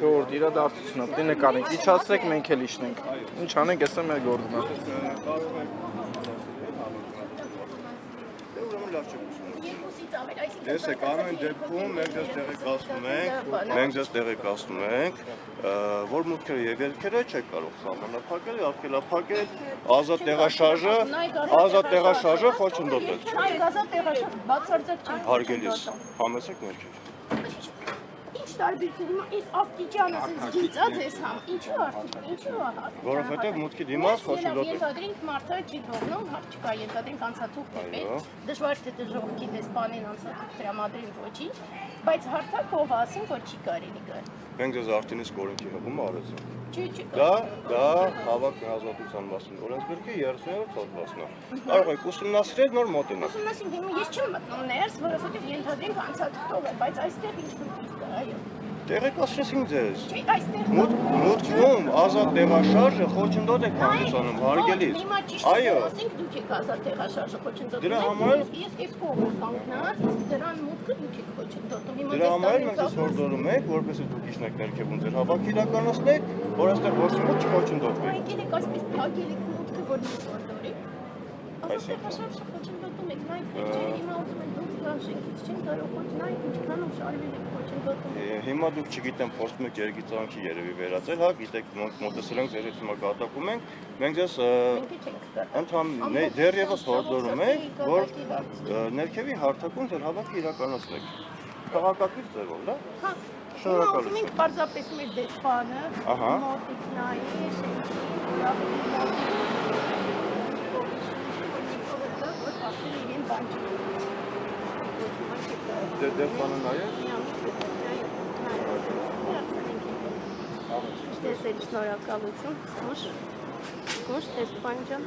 Ժողովուրդ իրադարձությունն է, նկարենք, իջացրեք, մենք էլ իջնենք, ինչ անենք, ես եմ մեր գործն է։ Ես եք ամեն դեպքում մենք ձեզ տեղեկացնում ենք, որ մուտքերը եւ ելքերը չեք կարող սահմանափակել, արգելափակել, ազատ տեղաշարժը խոչընդոտել։ Այ ազատ տեղաշարժ բացարձակ չի։ Հարգելիս, համեցեք ներքև։ Ինչ տարբերություն հիմա այս աստիճանը ասես գիծած ես համ, ինչու արդյոք, Որովհետև մուտքի դիմաց խոչընդոտել։ Ենթադրենք մարդը չի թողնում, հարց չկա, ենթադրենք անցաթուղթ է պետք, դժվար թե դժողքի դեսպանին անցաթուղթ տրամադրին ոչինչ, բայց հարցակ ով ասին, որ չի կարելի գալ։ Մենք ձեզ արդեն իսկ օրենքի հղումը արեցինք։ Չի Դա հավաք ազատության մասին օրենսգրքի 30-րդ հոդվածն է։ Կարող եք ուսումնասիրել նոր մոտենալ։ Ուսումնասիրել հիմա ես չեմ մտնում ներս, որովհետև ենթադրենք անցաթուղթով է, բայց այստեղ ինչ մտիկ կա, այո։ Տեղեկացրեցինք ձեզ։ Չի, այստեղ Մուտքում ազատ տեղաշարժը խոչընդոտ եք հանդիսանում, հարգելիս։ Այո, ասենք դուք եք ազատ տեղաշարժը խոչընդոտում։ Դրա համար ես այս կողմը կանգնած, դրան մուտքը դուք եք խոչընդոտում։ Դրա համար մենք ձեզ հորդորում ենք, որպեսզի դուք իջնեք ներքևում ձեր հավաքը իրականացնեք, որ այստեղ ոչ մի մոտ չխոչընդոտվի։ Եկել եք այսպես փակել եք մուտքը, որ դուք հորդորեք։ Ազատ տեղաշարժը խոչընդոտում եք, նայեք, հիմա ուզում եք դուք շենքից չեն կարող խոչընդոտել, ինչքան շարվել եք խոչընդոտում։ Հիմա դուք չգիտեմ փորձում եք երգիծանքի երևի վերածել, հա, գիտեք մոտեցել ենք ձեր հետ հիմա կատակում ենք, մենք ձեզ դեռևս հորդորում ենք, որ ներքևի հարթակում ձեր հավաքը իրականացնեք։ Քաղաքակիրթ ձևով, դա։ Հա, շնորհակալություն։ ուզում ենք պարզապես մեր դեսպանը, մոտիկ նայի, Դեսպանը նայ է։ Ես էլ շնորհակալություն, զգուշ դեսպան ջան։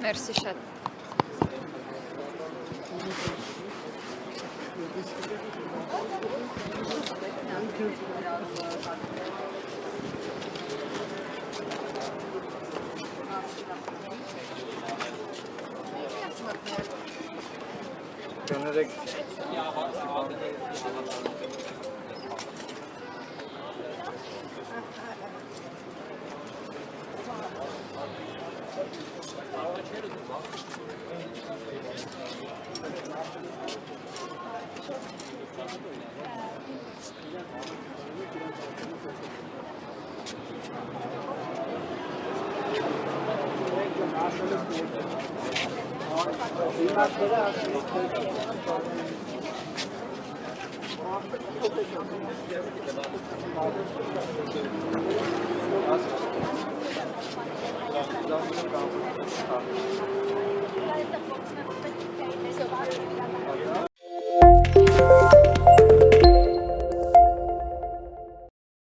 Մերսի շատ։ Կներեք Thank you.